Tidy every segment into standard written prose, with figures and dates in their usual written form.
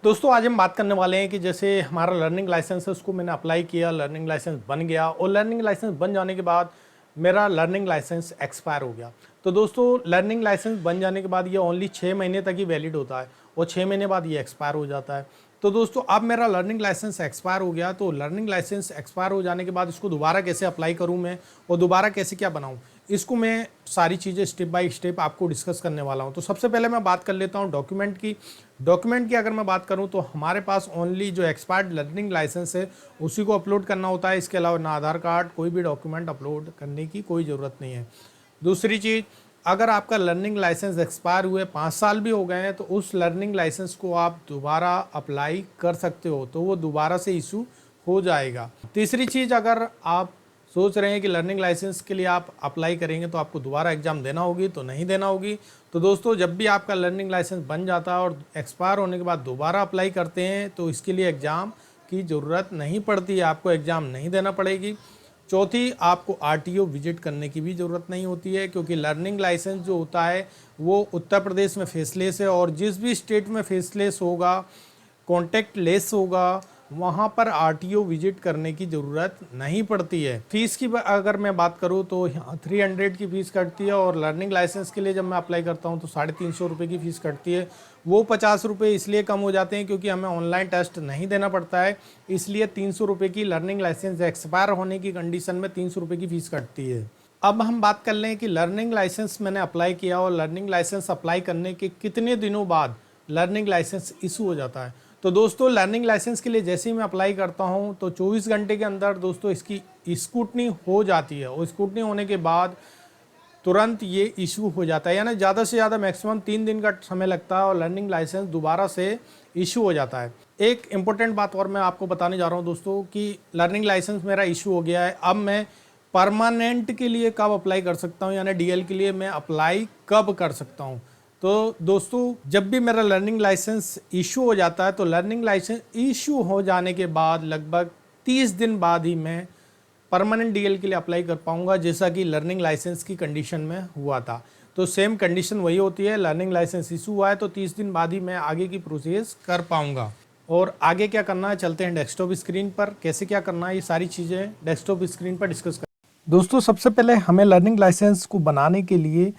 दोस्तों आज हम बात करने वाले हैं कि जैसे हमारा लर्निंग लाइसेंस है उसको मैंने अप्लाई किया, लर्निंग लाइसेंस बन गया और लर्निंग लाइसेंस बन जाने के बाद मेरा लर्निंग लाइसेंस एक्सपायर हो गया। तो दोस्तों लर्निंग लाइसेंस बन जाने के बाद ये ओनली 6 महीने तक ही वैलिड होता है और 6 महीने बाद ये एक्सपायर हो जाता है। तो दोस्तों अब मेरा लर्निंग लाइसेंस एक्सपायर हो गया, तो लर्निंग लाइसेंस एक्सपायर हो जाने के बाद इसको दोबारा कैसे अप्लाई करूँ मैं और दोबारा कैसे क्या बनाऊँ, इसको मैं सारी चीज़ें स्टेप बाय स्टेप आपको डिस्कस करने वाला हूँ। तो सबसे पहले मैं बात कर लेता हूँ डॉक्यूमेंट की। डॉक्यूमेंट की अगर मैं बात करूँ तो हमारे पास ओनली जो एक्सपायर्ड लर्निंग लाइसेंस है उसी को अपलोड करना होता है। इसके अलावा ना आधार कार्ड, कोई भी डॉक्यूमेंट अपलोड करने की कोई ज़रूरत नहीं है। दूसरी चीज़, अगर आपका लर्निंग लाइसेंस एक्सपायर हुए 5 साल भी हो गए हैं तो उस लर्निंग लाइसेंस को आप दोबारा अप्लाई कर सकते हो, तो वो दोबारा से इशू हो जाएगा। तीसरी चीज़, अगर आप सोच रहे हैं कि लर्निंग लाइसेंस के लिए आप अप्लाई करेंगे तो आपको दोबारा एग्ज़ाम देना होगी तो नहीं देना होगी। तो दोस्तों जब भी आपका लर्निंग लाइसेंस बन जाता है और एक्सपायर होने के बाद दोबारा अप्लाई करते हैं तो इसके लिए एग्ज़ाम की ज़रूरत नहीं पड़ती है, आपको एग्ज़ाम नहीं देना पड़ेगी। चौथी, आपको आरटीओ विजिट करने की भी ज़रूरत नहीं होती है, क्योंकि लर्निंग लाइसेंस जो होता है वो उत्तर प्रदेश में फेसलेस है और जिस भी स्टेट में फेसलेस होगा, कॉन्टैक्ट लेस होगा, वहाँ पर आरटीओ विजिट करने की ज़रूरत नहीं पड़ती है। फ़ीस की अगर मैं बात करूँ तो यहाँ 300 की फ़ीस कटती है और लर्निंग लाइसेंस के लिए जब मैं अप्लाई करता हूँ तो 350 रुपये की फ़ीस कटती है। वो 50 रुपये इसलिए कम हो जाते हैं क्योंकि हमें ऑनलाइन टेस्ट नहीं देना पड़ता है, इसलिए 300 रुपये की लर्निंग लाइसेंस एक्सपायर होने की कंडीशन में 300 रुपये की फ़ीस कटती है। अब हम बात कर लें कि लर्निंग लाइसेंस मैंने अप्लाई किया और लर्निंग लाइसेंस अप्लाई करने के कितने दिनों बाद लर्निंग लाइसेंस इशू हो जाता है। तो दोस्तों लर्निंग लाइसेंस के लिए जैसे ही मैं अप्लाई करता हूं तो 24 घंटे के अंदर दोस्तों इसकी स्क्रूटनी हो जाती है और स्क्रूटनी होने के बाद तुरंत ये इशू हो जाता है, यानी ज़्यादा से ज़्यादा मैक्सिमम 3 दिन का समय लगता है और लर्निंग लाइसेंस दोबारा से इशू हो जाता है। एक इम्पोर्टेंट बात और मैं आपको बताने जा रहा हूँ दोस्तों कि लर्निंग लाइसेंस मेरा इशू हो गया है, अब मैं परमानेंट के लिए कब अप्लाई कर सकता हूँ, यानी डीएल के लिए मैं अप्लाई कब कर सकता हूँ। तो दोस्तों जब भी मेरा लर्निंग लाइसेंस इशू हो जाता है तो लर्निंग लाइसेंस इशू हो जाने के बाद लगभग 30 दिन बाद ही मैं परमानेंट डीएल के लिए अप्लाई कर पाऊंगा, जैसा कि लर्निंग लाइसेंस की कंडीशन में हुआ था। तो सेम कंडीशन वही होती है, लर्निंग लाइसेंस इशू हुआ है तो 30 दिन बाद ही मैं आगे की प्रोसेस कर पाऊंगा। और आगे क्या करना है, चलते हैं डेस्कटॉप स्क्रीन पर। कैसे क्या करना है ये सारी चीज़ें डेस्कटॉप स्क्रीन पर डिस्कस कर। दोस्तों सबसे पहले हमें लर्निंग लाइसेंस को बनाने के लिए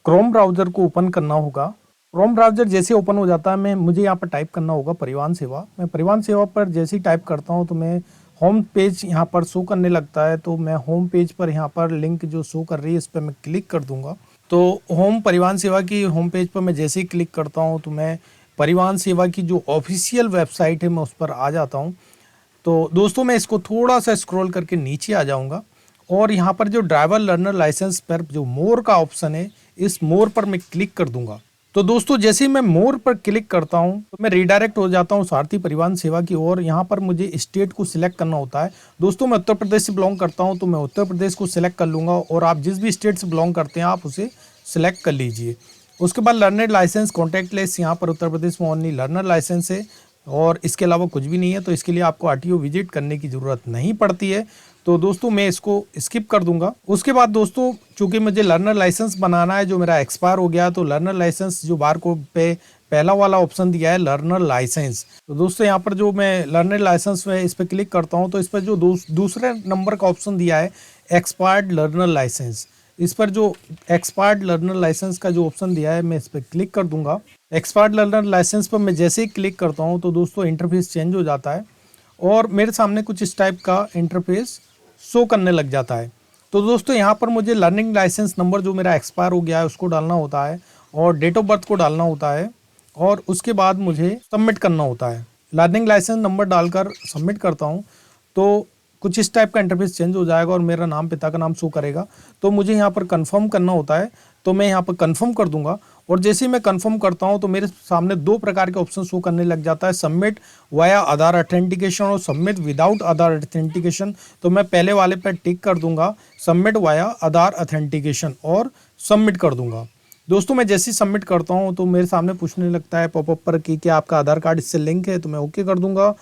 क्रोम ब्राउज़र को ओपन करना होगा। क्रोम ब्राउज़र जैसे ओपन हो जाता है मुझे यहाँ पर टाइप करना होगा परिवहन सेवा। मैं परिवहन सेवा पर जैसे ही टाइप करता हूँ तो मैं होम पेज यहाँ पर शो करने लगता है, तो मैं होम पेज पर यहाँ पर लिंक जो शो कर रही है इस पर मैं क्लिक कर दूंगा। तो होम परिवहन सेवा की होम पेज पर मैं जैसे ही क्लिक करता हूँ तो मैं परिवहन सेवा की जो ऑफिशियल वेबसाइट है मैं उस पर आ जाता हूँ। तो दोस्तों मैं इसको थोड़ा सा स्क्रॉल करके नीचे आ जाऊँगा और यहाँ पर जो ड्राइवर लर्नर लाइसेंस पर जो मोर का ऑप्शन है इस मोर पर मैं क्लिक कर दूंगा। तो दोस्तों जैसे ही मैं मोर पर क्लिक करता हूं तो मैं रिडायरेक्ट हो जाता हूं सारथी परिवहन सेवा की ओर। यहाँ पर मुझे स्टेट को सिलेक्ट करना होता है। दोस्तों मैं उत्तर प्रदेश से बिलोंग करता हूं तो मैं उत्तर प्रदेश को सिलेक्ट कर लूंगा और आप जिस भी स्टेट से बिलोंग करते हैं आप उसे सिलेक्ट कर लीजिए। उसके बाद लर्नर लाइसेंस कॉन्टैक्ट लेस, यहाँ पर उत्तर प्रदेश में ओनली लर्नर लाइसेंस है और इसके अलावा कुछ भी नहीं है, तो इसके लिए आपको आरटीओ विजिट करने की ज़रूरत नहीं पड़ती है। तो दोस्तों मैं इसको स्किप कर दूंगा। उसके बाद दोस्तों चूंकि मुझे लर्नर लाइसेंस बनाना है जो मेरा एक्सपायर हो गया, तो लर्नर लाइसेंस जो बार कोड पे पहला वाला ऑप्शन दिया है लर्नर लाइसेंस, तो दोस्तों यहाँ पर जो मैं लर्नर लाइसेंस में इस पर क्लिक करता हूँ तो इस पर जो दूसरे नंबर का ऑप्शन दिया है एक्सपायर्ड लर्नर लाइसेंस, इस पर जो एक्सपायर्ड लर्नर लाइसेंस का जो ऑप्शन दिया है मैं इस पर क्लिक कर दूंगा। एक्सपायर्ड लर्नर लाइसेंस पर मैं जैसे ही क्लिक करता हूं तो दोस्तों इंटरफेस चेंज हो जाता है और मेरे सामने कुछ इस टाइप का इंटरफेस शो करने लग जाता है। तो दोस्तों यहाँ पर मुझे लर्निंग लाइसेंस नंबर जो मेरा एक्सपायर हो गया है उसको डालना होता है और डेट ऑफ बर्थ को डालना होता है और उसके बाद मुझे सबमिट करना होता है। लर्निंग लाइसेंस नंबर डालकर सबमिट करता हूँ तो कुछ इस टाइप का इंटरफेस चेंज हो जाएगा और मेरा नाम, पिता का नाम शो करेगा। तो मुझे यहाँ पर कंफर्म करना होता है, तो मैं यहाँ पर कंफर्म कर दूंगा और जैसे ही मैं कंफर्म करता हूँ तो मेरे सामने 2 प्रकार के ऑप्शन शो करने लग जाता है, सबमिट वाया आधार ऑथेंटिकेशन और सबमिट विदाउट आधार ऑथेंटिकेशन। तो मैं पहले वाले पर टिक कर दूंगा, सबमिट वाया आधार ऑथेंटिकेशन, और सबमिट कर दूंगा। दोस्तों मैं जैसे ही सबमिट करता हूँ तो मेरे सामने पूछने लगता है पॉपअप पर कि क्या आपका आधार कार्ड इससे लिंक है, तो मैं ओके कर दूंगा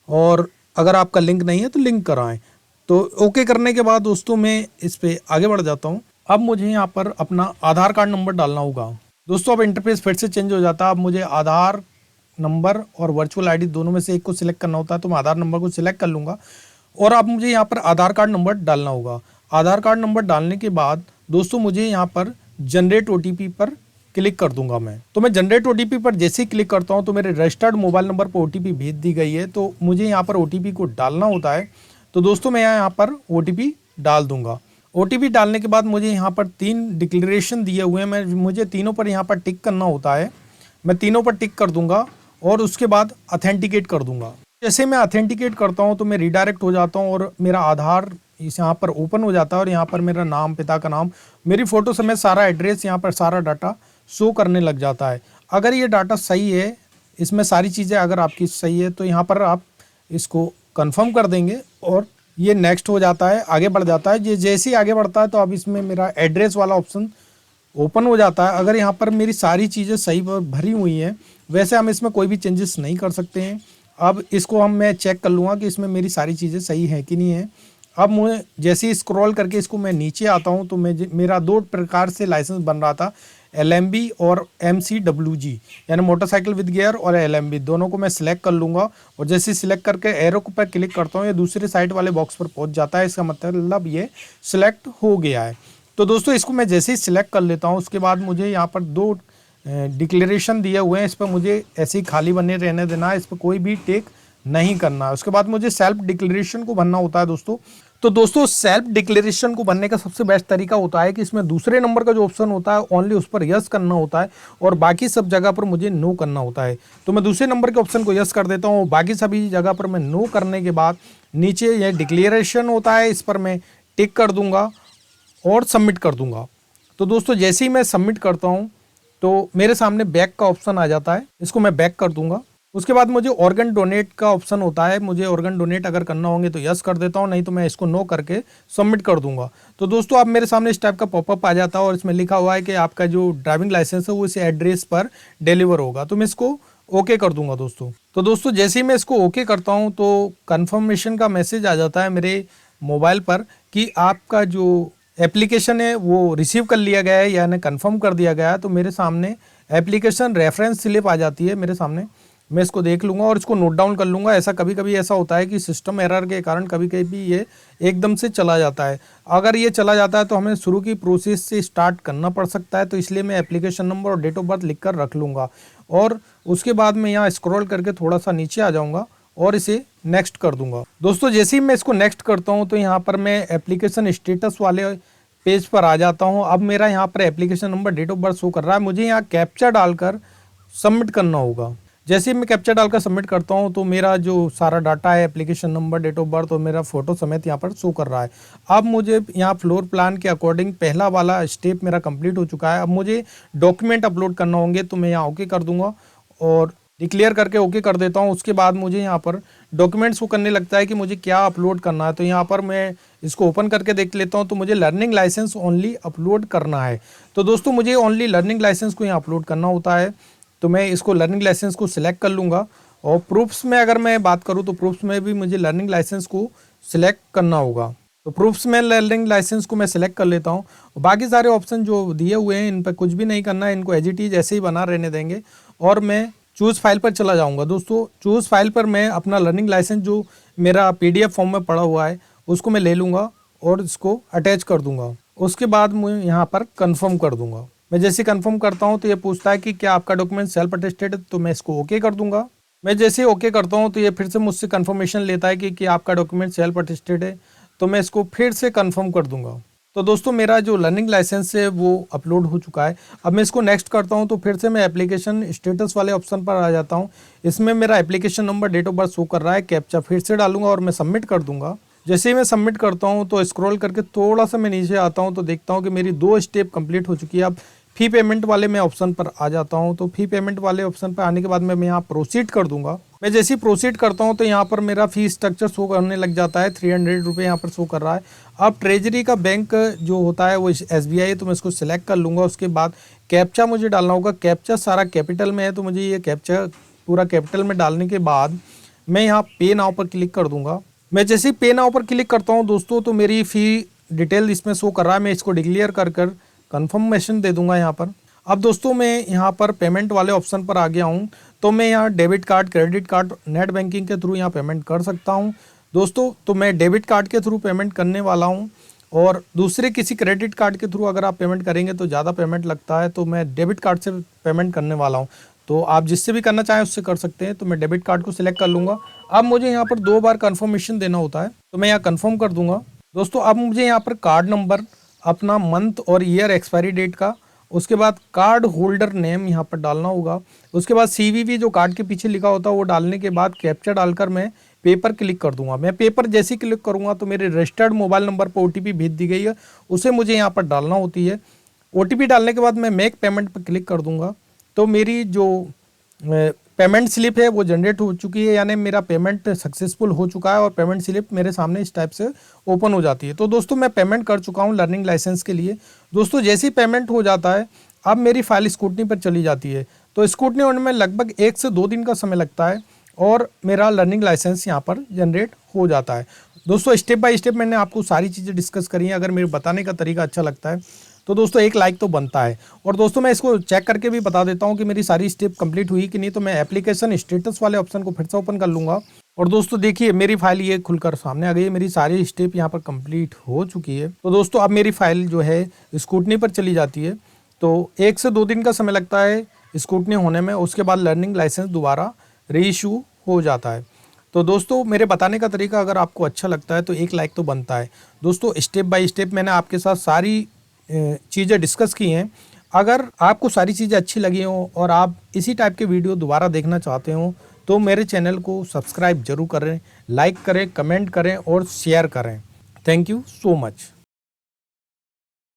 और अगर आपका लिंक नहीं है तो लिंक कराएं। तो ओके करने के बाद दोस्तों मैं इस पे आगे बढ़ जाता हूँ। अब मुझे यहाँ पर अपना आधार कार्ड नंबर डालना होगा। दोस्तों अब इंटरफेस फिर से चेंज हो जाता है। अब मुझे आधार नंबर और वर्चुअल आईडी दोनों में से एक को सिलेक्ट करना होता है, तो मैं आधार नंबर को सिलेक्ट कर लूँगा। और अब मुझे यहाँ पर आधार कार्ड नंबर डालना होगा। आधार कार्ड नंबर डालने के बाद दोस्तों मुझे यहाँ पर जनरेट ओटीपी पर क्लिक कर दूंगा मैं। तो मैं जनरेट ओटीपी पर जैसे ही क्लिक करता हूँ तो मेरे रजिस्टर्ड मोबाइल नंबर पर ओटीपी भेज दी गई है, तो मुझे यहाँ पर ओटीपी को डालना होता है। तो दोस्तों मैं यहाँ पर ओटीपी डाल दूंगा। ओटीपी डालने के बाद मुझे यहाँ पर 3 डिक्लेरेशन दिए हुए हैं, मुझे तीनों पर यहाँ पर टिक करना होता है। मैं तीनों पर टिक कर दूंगा और उसके बाद अथेंटिकेट कर दूंगा। जैसे मैं अथेंटिकेट करता हूँ तो मैं रिडायरेक्ट हो जाता हूँ और मेरा आधार इस यहाँ पर ओपन हो जाता है और यहाँ पर मेरा नाम, पिता का नाम, मेरी फ़ोटो समेत सारा एड्रेस, यहाँ पर सारा डाटा शो करने लग जाता है। अगर ये डाटा सही है, इसमें सारी चीज़ें अगर आपकी सही है, तो यहाँ पर आप इसको कंफर्म कर देंगे और ये नेक्स्ट हो जाता है, आगे बढ़ जाता है। ये जैसे ही आगे बढ़ता है तो अब इसमें मेरा एड्रेस वाला ऑप्शन ओपन हो जाता है। अगर यहाँ पर मेरी सारी चीज़ें सही भरी हुई हैं, वैसे हम इसमें कोई भी चेंजेस नहीं कर सकते हैं। अब इसको मैं चेक कर लूँगा कि इसमें मेरी सारी चीज़ें सही हैं कि नहीं है। अब मुझे जैसे ही स्क्रॉल करके इसको मैं नीचे आता हूँ तो मेरा 2 प्रकार से लाइसेंस बन रहा था, LMB और MCWG, यानी मोटरसाइकिल विद गियर और LMB, दोनों को मैं सिलेक्ट कर लूँगा। और जैसे सिलेक्ट करके एरो पर क्लिक करता हूँ, ये दूसरे साइड वाले बॉक्स पर पहुँच जाता है। इसका मतलब ये सिलेक्ट हो गया है। तो दोस्तों इसको मैं जैसे ही सिलेक्ट कर लेता हूँ, उसके बाद मुझे यहाँ पर 2 डिक्लेरेशन दिए हुए हैं, इस पर मुझे ऐसे ही खाली बने रहने देना है, इस पर कोई भी टिक नहीं करना है। उसके बाद मुझे सेल्फ डिक्लेरेशन को भरना होता है दोस्तों। तो दोस्तों सेल्फ डिक्लेरेशन को भरने का सबसे बेस्ट तरीका होता है कि इसमें दूसरे नंबर का जो ऑप्शन होता है ओनली उस पर यस करना होता है और बाकी सब जगह पर मुझे नो करना होता है। तो मैं दूसरे नंबर के ऑप्शन को यस कर देता हूँ, बाकी सभी जगह पर मैं नो करने के बाद नीचे यह डिक्लेरेशन होता है, इस पर मैं टिक कर दूंगा और सबमिट कर दूंगा। तो दोस्तों जैसे ही मैं सबमिट करता हूँ तो मेरे सामने बैक का ऑप्शन आ जाता है, इसको मैं बैक कर दूंगा। उसके बाद मुझे ऑर्गन डोनेट का ऑप्शन होता है, मुझे ऑर्गन डोनेट अगर करना होंगे तो यस कर देता हूँ, नहीं तो मैं इसको नो करके सबमिट कर दूंगा। तो दोस्तों अब मेरे सामने इस टाइप का पॉपअप आ जाता है और इसमें लिखा हुआ है कि आपका जो ड्राइविंग लाइसेंस है वो इस एड्रेस पर डिलीवर होगा। तो मैं इसको ओके कर दूंगा दोस्तों। तो दोस्तों जैसे ही मैं इसको ओके करता हूँ तो कन्फर्मेशन का मैसेज आ जाता है मेरे मोबाइल पर कि आपका जो एप्लीकेशन है वो रिसीव कर लिया गया है, यानी कंफर्म कर दिया गया है। तो मेरे सामने एप्लीकेशन रेफरेंस स्लिप आ जाती है मेरे सामने, मैं इसको देख लूँगा और इसको नोट डाउन कर लूँगा। ऐसा कभी कभी ऐसा होता है कि सिस्टम एरर के कारण कभी कभी ये एकदम से चला जाता है। अगर ये चला जाता है तो हमें शुरू की प्रोसेस से स्टार्ट करना पड़ सकता है, तो इसलिए मैं एप्लीकेशन नंबर और डेट ऑफ बर्थ लिख कर रख लूँगा और उसके बाद मैं यहाँ स्क्रॉल करके थोड़ा सा नीचे आ जाऊँगा और इसे नेक्स्ट कर दूंगा। दोस्तों जैसे ही मैं इसको नेक्स्ट करता हूँ तो यहाँ पर मैं एप्लीकेशन स्टेटस वाले पेज पर आ जाता हूँ। अब मेरा यहाँ पर application number, date of birth show कर रहा है, मुझे यहाँ कैप्चा डालकर सबमिट करना होगा। जैसे ही मैं कैप्चा डालकर सबमिट करता हूँ तो मेरा जो सारा डाटा है, application number, date of birth और मेरा फोटो समेत यहाँ पर शो कर रहा है। अब मुझे यहाँ फ्लोर प्लान के अकॉर्डिंग पहला वाला स्टेप मेरा कंप्लीट हो चुका है। अब मुझे डॉक्यूमेंट अपलोड करना होंगे, तो मैं यहाँ ओके कर दूंगा और डिक्लेयर करके ओके कर देता हूँ। उसके बाद मुझे यहाँ पर डॉक्यूमेंट्स को करने लगता है कि मुझे क्या अपलोड करना है। तो यहाँ पर मैं इसको ओपन करके देख लेता हूँ, तो मुझे लर्निंग लाइसेंस ओनली अपलोड करना है। तो दोस्तों मुझे ओनली लर्निंग लाइसेंस को यहाँ अपलोड करना होता है, तो मैं इसको लर्निंग लाइसेंस को सिलेक्ट कर लूँगा। और प्रूफ्स में अगर मैं बात करूँ तो प्रूफ्स में भी मुझे लर्निंग लाइसेंस को सिलेक्ट करना होगा। तो प्रूफ्स में लर्निंग लाइसेंस को मैं सिलेक्ट कर लेता हूँ। बाकी सारे ऑप्शन जो दिए हुए हैं इन पर कुछ भी नहीं करना है, इनको एज इट इज ऐसे ही बना रहने देंगे और मैं चूज़ फाइल पर चला जाऊंगा। दोस्तों चूज़ फाइल पर मैं अपना लर्निंग लाइसेंस जो मेरा PDF फॉर्म में पड़ा हुआ है उसको मैं ले लूँगा और इसको अटैच कर दूंगा। उसके बाद मैं यहाँ पर कंफर्म कर दूंगा। मैं जैसे कंफर्म करता हूँ तो ये पूछता है कि क्या आपका डॉक्यूमेंट सेल्फ अटेस्टेड है, तो मैं इसको ओके कर दूंगा। मैं जैसे ओके करता हूँ तो ये फिर से मुझसे कंफर्मेशन लेता है कि आपका डॉक्यूमेंट सेल्फ अटेस्टेड है, तो मैं इसको फिर से कंफर्म कर दूंगा। तो दोस्तों मेरा जो लर्निंग लाइसेंस है वो अपलोड हो चुका है। अब मैं इसको नेक्स्ट करता हूं तो फिर से मैं एप्लीकेशन स्टेटस वाले ऑप्शन पर आ जाता हूं। इसमें मेरा application number, date of birth show कर रहा है, कैप्चा फिर से डालूंगा और मैं सबमिट कर दूंगा। जैसे ही मैं सबमिट करता हूं तो स्क्रॉल करके थोड़ा सा मैं नीचे आता हूं तो देखता हूं कि मेरी 2 स्टेप कंप्लीट हो चुकी है। अब फी पेमेंट वाले मैं ऑप्शन पर आ जाता हूं, तो फी पेमेंट वाले ऑप्शन पर आने के बाद मैं यहाँ प्रोसीड कर दूंगा। मैं जैसे ही प्रोसीड करता हूं तो यहाँ पर मेरा फी स्ट्रक्चर शो करने लग जाता है, 300 रुपये यहाँ पर शो कर रहा है। अब ट्रेजरी का बैंक जो होता है वो SBI है, तो मैं इसको सिलेक्ट कर लूँगा। उसके बाद कैप्चा मुझे डालना होगा, कैप्चा सारा कैपिटल में है, तो मुझे ये कैप्चा पूरा कैपिटल में डालने के बाद मैं यहाँ पे नाउ पर क्लिक कर दूँगा। मैं जैसे ही पे नाउ पर क्लिक करता हूँ दोस्तों तो मेरी फ़ी डिटेल इसमें शो कर रहा है। मैं इसको डिक्लेयर कर कंफर्मेशन दे दूंगा यहाँ पर। अब दोस्तों मैं यहाँ पर पेमेंट वाले ऑप्शन पर आ गया हूँ, तो तो मैं यहाँ debit card, credit card, net banking के थ्रू यहाँ पेमेंट कर सकता हूँ दोस्तों। तो मैं डेबिट कार्ड के थ्रू पेमेंट करने वाला हूँ, और दूसरे किसी क्रेडिट कार्ड के थ्रू अगर आप पेमेंट करेंगे तो ज़्यादा पेमेंट लगता है, तो मैं डेबिट कार्ड से पेमेंट करने वाला हूँ। तो आप जिससे भी करना चाहें उससे कर सकते हैं। तो मैं डेबिट कार्ड को सिलेक्ट कर लूँगा। अब मुझे यहाँ पर 2 बार कन्फर्मेशन देना होता है, तो मैं यहाँ कन्फर्म कर दूंगा दोस्तों। अब मुझे यहाँ पर कार्ड नंबर, अपना मंथ और ईयर एक्सपायरी डेट का, उसके बाद कार्ड होल्डर नेम यहाँ पर डालना होगा। उसके बाद CVV जो कार्ड के पीछे लिखा होता है वो डालने के बाद कैप्चा डालकर मैं पेपर क्लिक कर दूंगा। मैं पेपर जैसे ही क्लिक करूंगा तो मेरे रजिस्टर्ड मोबाइल नंबर पर OTP भेज दी गई है, उसे मुझे यहाँ पर डालना होती है। OTP डालने के बाद मैं मेक पेमेंट पर क्लिक कर दूंगा। तो मेरी जो पेमेंट स्लिप है वो जनरेट हो चुकी है, यानी मेरा पेमेंट सक्सेसफुल हो चुका है और पेमेंट स्लिप मेरे सामने इस टाइप से ओपन हो जाती है। तो दोस्तों मैं पेमेंट कर चुका हूँ लर्निंग लाइसेंस के लिए। दोस्तों जैसे ही पेमेंट हो जाता है अब मेरी फाइल स्क्रूटनी पर चली जाती है। तो स्क्रूटनी होने में लगभग 1 से 2 दिन का समय लगता है और मेरा लर्निंग लाइसेंस यहाँ पर जनरेट हो जाता है। दोस्तों स्टेप बाय स्टेप मैंने आपको सारी चीज़ें डिस्कस करी हैं। अगर मेरे बताने का तरीका अच्छा लगता है तो दोस्तों एक लाइक तो बनता है। और दोस्तों मैं इसको चेक करके भी बता देता हूँ कि मेरी सारी स्टेप कंप्लीट हुई कि नहीं। तो मैं एप्लीकेशन स्टेटस वाले ऑप्शन को फिर से ओपन कर लूँगा और दोस्तों देखिए मेरी फाइल ये खुलकर सामने आ गई है। मेरी सारी स्टेप यहाँ पर कंप्लीट हो चुकी है। तो दोस्तों अब मेरी फाइल जो है स्क्रूटनी पर चली जाती है। तो 1 से 2 दिन का समय लगता है स्क्रूटनी होने में। उसके बाद लर्निंग लाइसेंस दोबारा रीइशू हो जाता है। तो दोस्तों मेरे बताने का तरीका अगर आपको अच्छा लगता है तो एक लाइक तो बनता है। दोस्तों स्टेप बाय स्टेप मैंने आपके साथ सारी चीज़ें डिस्कस की हैं। अगर आपको सारी चीज़ें अच्छी लगी हों और आप इसी टाइप के वीडियो दोबारा देखना चाहते हो तो मेरे चैनल को सब्सक्राइब जरूर करें, लाइक करें, कमेंट करें और शेयर करें। Thank you so much.